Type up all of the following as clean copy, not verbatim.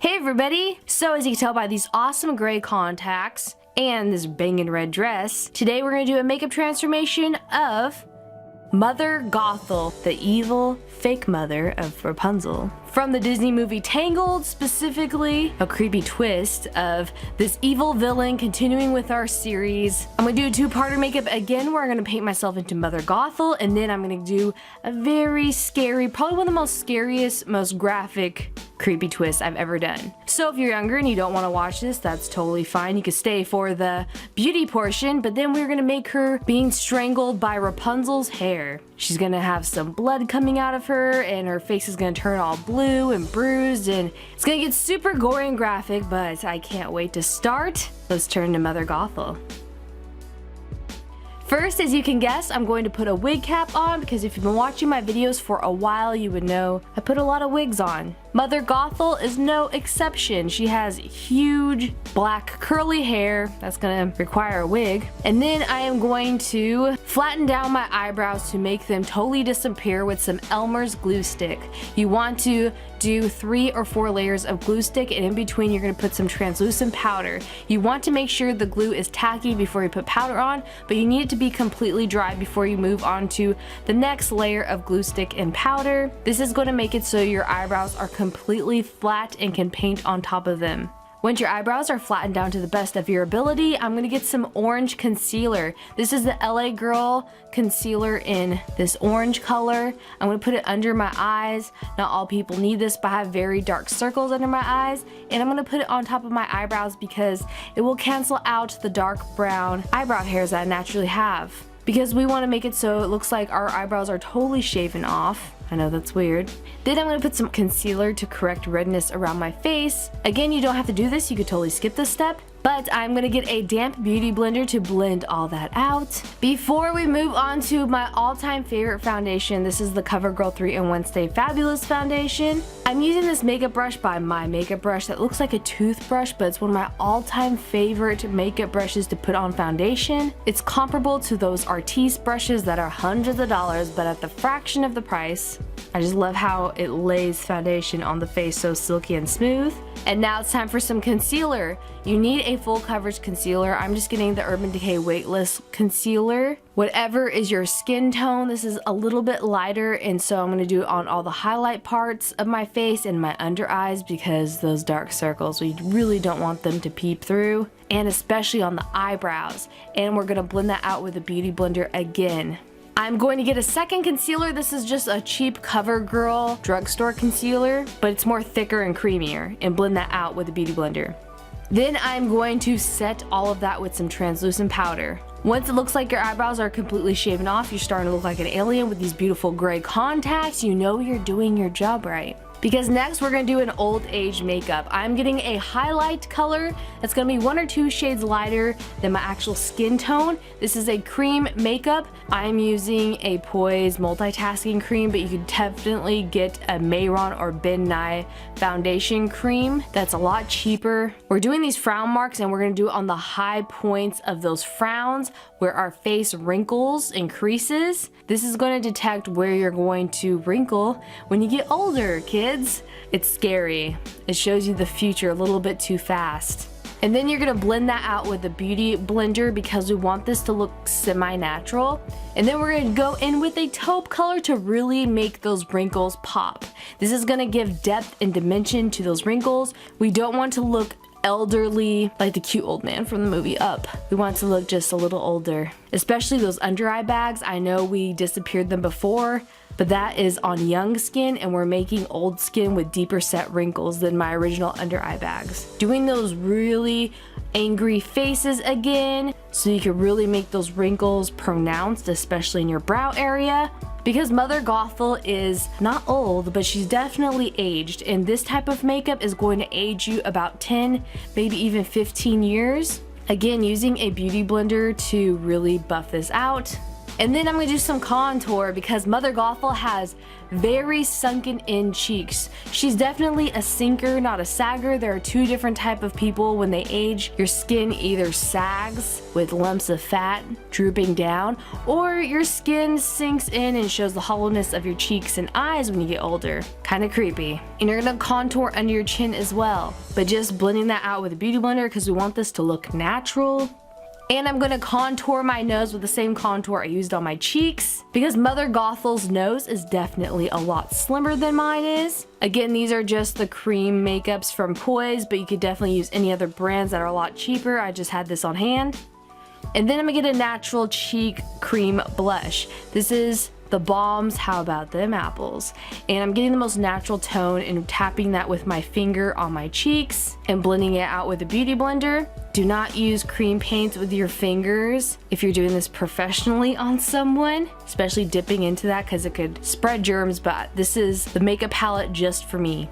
Hey everybody! So as you can tell by these awesome gray contacts and this banging red dress, today we're going to do a makeup transformation of Mother Gothel, the evil fake mother of Rapunzel. From the Disney movie Tangled, specifically, a creepy twist of this evil villain continuing with our series. I'm gonna do a two-parter makeup again where I'm gonna paint myself into Mother Gothel, and then I'm gonna do a very scary, probably one of the most scariest, most graphic creepy twist I've ever done. So if you're younger and you don't want to watch this, that's totally fine. You can stay for the beauty portion, but then we're gonna make her being strangled by Rapunzel's hair. She's gonna have some blood coming out of her and her face is gonna turn all blue and bruised and it's gonna get super gory and graphic, but I can't wait to start. Let's turn to Mother Gothel. First, as you can guess, I'm going to put a wig cap on because if you've been watching my videos for a while, you would know I put a lot of wigs on. Mother Gothel is no exception. She has huge black curly hair that's gonna require a wig. And then I am going to flatten down my eyebrows to make them totally disappear with some Elmer's glue stick. You want to do 3 or 4 layers of glue stick, and in between you're gonna put some translucent powder. You want to make sure the glue is tacky before you put powder on, but you need it to be completely dry before you move on to the next layer of glue stick and powder. This is going to make it so your eyebrows are completely flat and can paint on top of them. Once your eyebrows are flattened down to the best of your ability, I'm going to get some orange concealer. This is the LA Girl concealer in this orange color. I'm going to put it under my eyes. Not all people need this, but I have very dark circles under my eyes. And I'm going to put it on top of my eyebrows because it will cancel out the dark brown eyebrow hairs that I naturally have. Because we want to make it so it looks like our eyebrows are totally shaven off. I know that's weird. Then I'm going to put some concealer to correct redness around my face. Again, you don't have to do this, you could totally skip this step. But I'm going to get a damp beauty blender to blend all that out. Before we move on to my all-time favorite foundation, this is the CoverGirl 3-in-1 Stay Fabulous foundation. I'm using this makeup brush by My Makeup Brush that looks like a toothbrush, but it's one of my all-time favorite makeup brushes to put on foundation. It's comparable to those Artiste brushes that are hundreds of dollars, but at the fraction of the price. I just love how it lays foundation on the face so silky and smooth. And now it's time for some concealer. You need a full coverage concealer. I'm just getting the Urban Decay Weightless Concealer. Whatever is your skin tone, this is a little bit lighter, and so I'm going to do it on all the highlight parts of my face and my under eyes because those dark circles, we really don't want them to peep through, and especially on the eyebrows. And we're going to blend that out with a beauty blender again. I'm going to get a second concealer. This is just a cheap CoverGirl drugstore concealer, but it's more thicker and creamier, and blend that out with a beauty blender. Then I'm going to set all of that with some translucent powder. Once it looks like your eyebrows are completely shaven off, you're starting to look like an alien with these beautiful gray contacts, you know you're doing your job right. Because next we're going to do an old age makeup. I'm getting a highlight color that's going to be 1 or 2 shades lighter than my actual skin tone. This is a cream makeup. I'm using a Poise multitasking cream, but you could definitely get a Mayron or Ben Nye foundation cream that's a lot cheaper. We're doing these frown marks and we're going to do it on the high points of those frowns where our face wrinkles and creases. This is going to detect where you're going to wrinkle when you get older, kids. It's scary. It shows you the future a little bit too fast. And then you're going to blend that out with a beauty blender because we want this to look semi-natural. And then we're going to go in with a taupe color to really make those wrinkles pop. This is going to give depth and dimension to those wrinkles. We don't want to look elderly like the cute old man from the movie Up. We want to look just a little older. Especially those under eye bags. I know we disappeared them before, but that is on young skin and we're making old skin with deeper set wrinkles than my original under eye bags. Doing those really angry faces again so you can really make those wrinkles pronounced, especially in your brow area. Because Mother Gothel is not old, but she's definitely aged, and this type of makeup is going to age you about 10, maybe even 15 years. Again, using a beauty blender to really buff this out. And then I'm gonna do some contour because Mother Gothel has very sunken in cheeks. She's definitely a sinker, not a sagger. There are two different type of people. When they age, your skin either sags with lumps of fat drooping down, or your skin sinks in and shows the hollowness of your cheeks and eyes when you get older. Kind of creepy. And you're gonna contour under your chin as well, but just blending that out with a beauty blender because we want this to look natural. And I'm gonna contour my nose with the same contour I used on my cheeks because Mother Gothel's nose is definitely a lot slimmer than mine is. Again, these are just the cream makeups from Poise, but you could definitely use any other brands that are a lot cheaper. I just had this on hand. And then I'm gonna get a natural cheek cream blush. This is the Balm's How About Them Apples. And I'm getting the most natural tone and tapping that with my finger on my cheeks and blending it out with a beauty blender. Do not use cream paints with your fingers if you're doing this professionally on someone, especially dipping into that because it could spread germs, but this is the makeup palette just for me.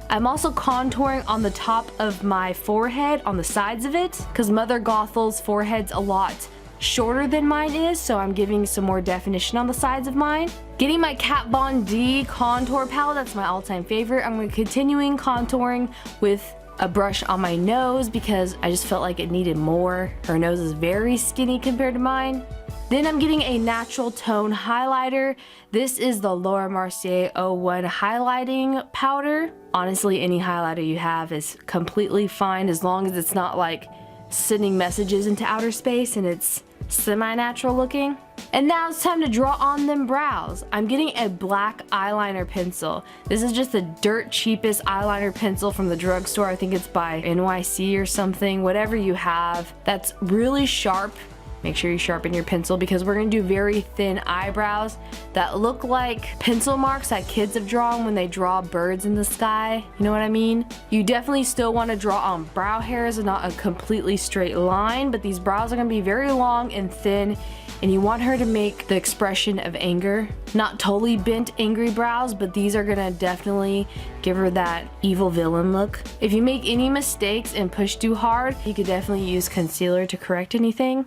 I'm also contouring on the top of my forehead, on the sides of it, because Mother Gothel's forehead's a lot shorter than mine is, so I'm giving some more definition on the sides of mine. Getting my Kat Von D contour palette, that's my all-time favorite. I'm going to continuing contouring with a brush on my nose because I just felt like it needed more. Her nose is very skinny compared to mine. Then I'm getting a natural tone highlighter. This is the Laura Mercier 01 highlighting powder. Honestly, any highlighter you have is completely fine as long as it's not like sending messages into outer space and it's semi-natural looking. And now it's time to draw on them brows. I'm getting a black eyeliner pencil. This is just the dirt cheapest eyeliner pencil from the drugstore. I think it's by NYC or something. Whatever you have that's really sharp, make sure you sharpen your pencil because we're gonna do very thin eyebrows that look like pencil marks that kids have drawn when they draw birds in the sky. You know what I mean? You definitely still wanna draw on brow hairs and not a completely straight line, but these brows are gonna be very long and thin, and you want her to make the expression of anger. Not totally bent angry brows, but these are gonna definitely give her that evil villain look. If you make any mistakes and push too hard, you could definitely use concealer to correct anything.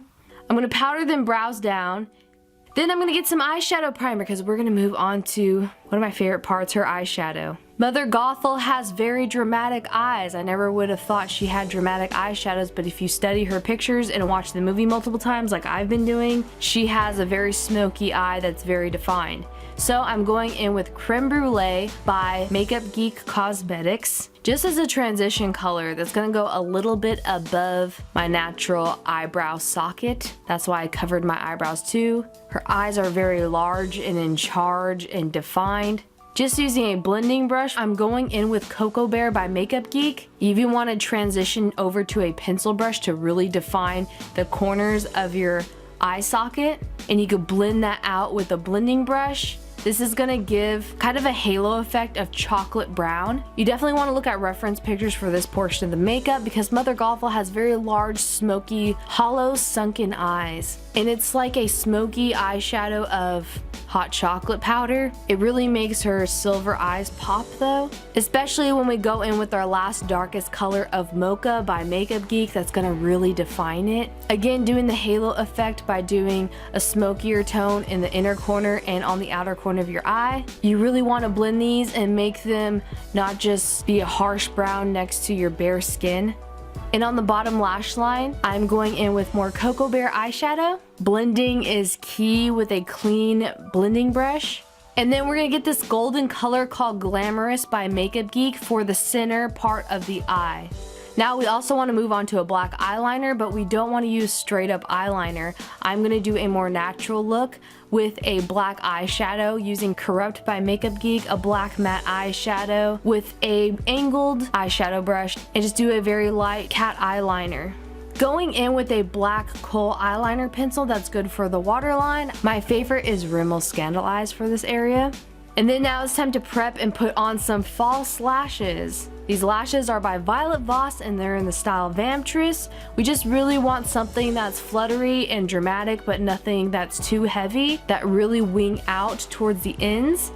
I'm gonna powder them brows down. Then I'm gonna get some eyeshadow primer because we're gonna move on to one of my favorite parts, her eyeshadow. Mother Gothel has very dramatic eyes. I never would have thought she had dramatic eyeshadows, but if you study her pictures and watch the movie multiple times like I've been doing, she has a very smoky eye that's very defined. So I'm going in with Creme Brulee by Makeup Geek Cosmetics, just as a transition color that's gonna go a little bit above my natural eyebrow socket. That's why I covered my eyebrows too. Her eyes are very large and in charge and defined. Just using a blending brush, I'm going in with Cocoa Bear by Makeup Geek. You even want to transition over to a pencil brush to really define the corners of your eye socket, and you could blend that out with a blending brush. This is gonna give kind of a halo effect of chocolate brown. You definitely want to look at reference pictures for this portion of the makeup because Mother Gothel has very large, smoky, hollow, sunken eyes. And it's like a smoky eyeshadow of hot chocolate powder. It really makes her silver eyes pop though, especially when we go in with our last darkest color of Mocha by Makeup Geek. That's gonna really define it. Again, doing the halo effect by doing a smokier tone in the inner corner and on the outer corner of your eye. You really want to blend these and make them not just be a harsh brown next to your bare skin. And on the bottom lash line, I'm going in with more Cocoa Bear eyeshadow. Blending is key with a clean blending brush. And then we're gonna get this golden color called Glamorous by Makeup Geek for the center part of the eye. Now we also want to move on to a black eyeliner, but we don't want to use straight up eyeliner. I'm going to do a more natural look with a black eyeshadow using Corrupt by Makeup Geek, a black matte eyeshadow with a angled eyeshadow brush, and just do a very light cat eyeliner. Going in with a black kohl eyeliner pencil that's good for the waterline. My favorite is Rimmel Scandal Eyes for this area. And then now it's time to prep and put on some false lashes. These lashes are by Violet Voss and they're in the style Vamptress. We just really want something that's fluttery and dramatic, but nothing that's too heavy, that really wing out towards the ends.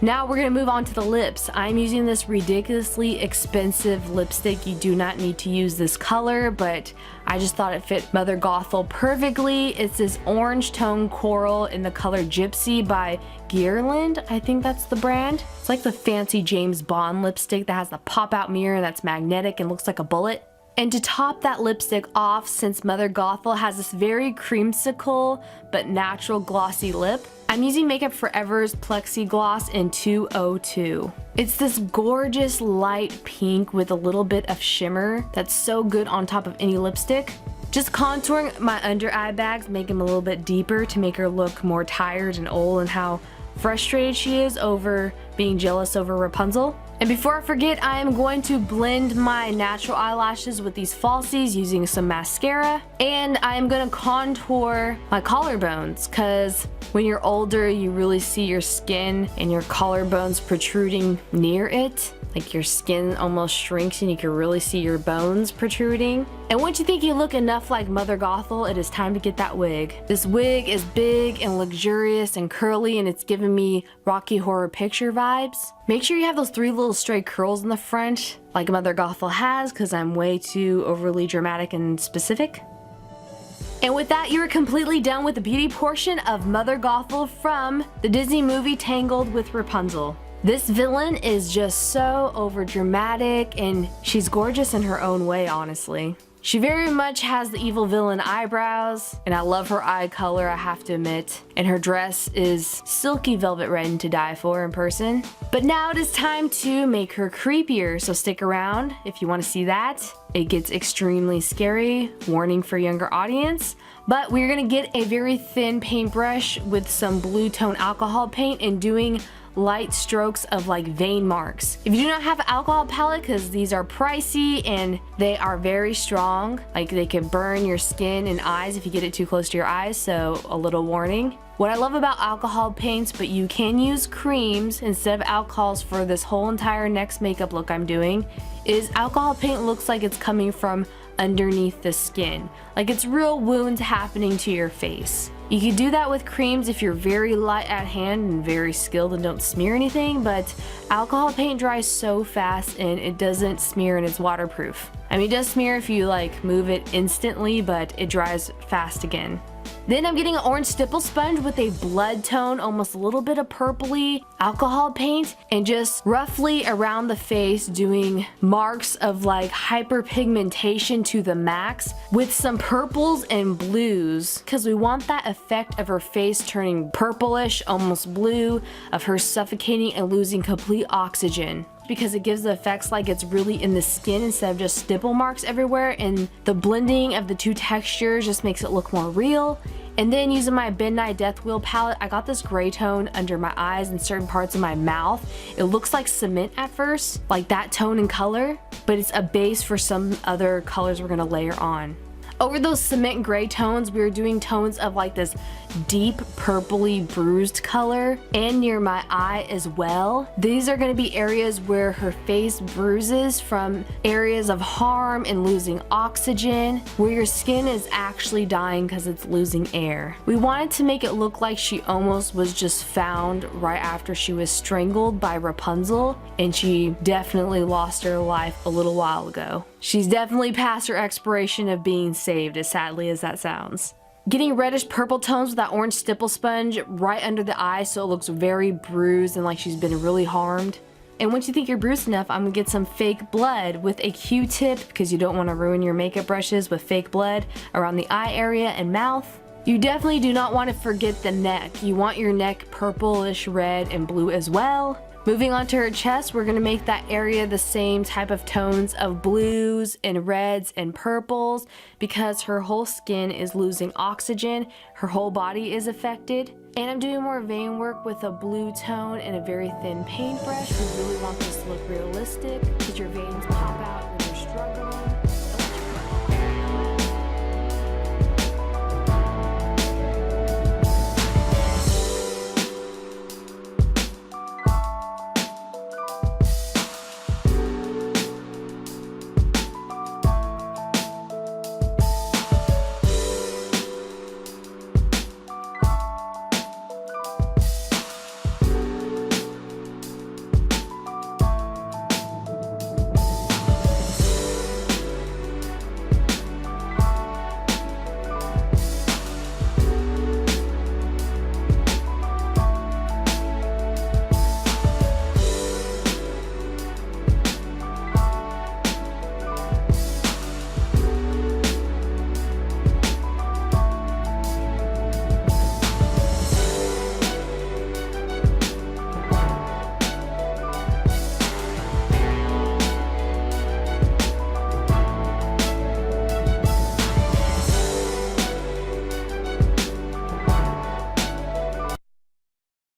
Now we're gonna move on to the lips. I'm using this ridiculously expensive lipstick. You do not need to use this color, but I just thought it fit Mother Gothel perfectly. It's this orange tone coral in the color Gypsy by Guerlain. I think that's the brand. It's like the fancy James Bond lipstick that has the pop-out mirror that's magnetic and looks like a bullet. And to top that lipstick off, since Mother Gothel has this very creamsicle but natural glossy lip, I'm using Makeup Forever's Plexi Gloss in 202. It's this gorgeous light pink with a little bit of shimmer that's so good on top of any lipstick. Just contouring my under eye bags, make them a little bit deeper to make her look more tired and old and how frustrated she is over being jealous over Rapunzel. And before I forget, I am going to blend my natural eyelashes with these falsies using some mascara. And I am going to contour my collarbones because when you're older, you really see your skin and your collarbones protruding near it. Like your skin almost shrinks and you can really see your bones protruding. And once you think you look enough like Mother Gothel, it is time to get that wig. This wig is big and luxurious and curly, and it's giving me Rocky Horror Picture vibes. Make sure you have those 3 little stray curls in the front like Mother Gothel has, because I'm way too overly dramatic and specific. And with that, you're completely done with the beauty portion of Mother Gothel from the Disney movie Tangled with Rapunzel. This villain is just so over dramatic, and she's gorgeous in her own way, honestly. She very much has the evil villain eyebrows, and I love her eye color, I have to admit. And her dress is silky velvet red to die for in person. But now it is time to make her creepier, so stick around if you want to see that. It gets extremely scary, warning for younger audience. But we're gonna get a very thin paintbrush with some blue tone alcohol paint and doing light strokes of like vein marks. If you do not have an alcohol palette, because these are pricey and they are very strong, like they can burn your skin and eyes if you get it too close to your eyes, so a little warning. What I love about alcohol paints, but you can use creams instead of alcohols for this whole entire next makeup look I'm doing, is alcohol paint looks like it's coming from underneath the skin. Like it's real wounds happening to your face. You can do that with creams if you're very light at hand and very skilled and don't smear anything, but alcohol paint dries so fast and it doesn't smear and it's waterproof. I mean, it does smear if you like move it instantly, but it dries fast again. Then I'm getting an orange stipple sponge with a blood tone, almost a little bit of purpley alcohol paint, and just roughly around the face doing marks of like hyperpigmentation to the max with some purples and blues, because we want that effect of her face turning purplish, almost blue, of her suffocating and losing complete oxygen, because it gives the effects like it's really in the skin instead of just stipple marks everywhere, and the blending of the two textures just makes it look more real. And then using my Midnight Death Wheel palette, I got this gray tone under my eyes and certain parts of my mouth. It looks like cement at first, like that tone and color, but it's a base for some other colors we're gonna layer on. Over those cement gray tones, we were doing tones of like this deep purpley bruised color, and near my eye as well. These are going to be areas where her face bruises from areas of harm and losing oxygen, where your skin is actually dying because it's losing air. We wanted to make it look like she almost was just found right after she was strangled by Rapunzel, and she definitely lost her life a little while ago. She's definitely past her expiration of being saved, as sadly as that sounds. Getting reddish purple tones with that orange stipple sponge right under the eye so it looks very bruised and like she's been really harmed. And once you think you're bruised enough, I'm gonna get some fake blood with a Q-tip, because you don't want to ruin your makeup brushes with fake blood around the eye area and mouth. You definitely do not want to forget the neck. You want your neck purplish red and blue as well. Moving on to her chest, we're going to make that area the same type of tones of blues and reds and purples, because her whole skin is losing oxygen, her whole body is affected. And I'm doing more vein work with a blue tone and a very thin paintbrush. We really want this to look realistic because your veins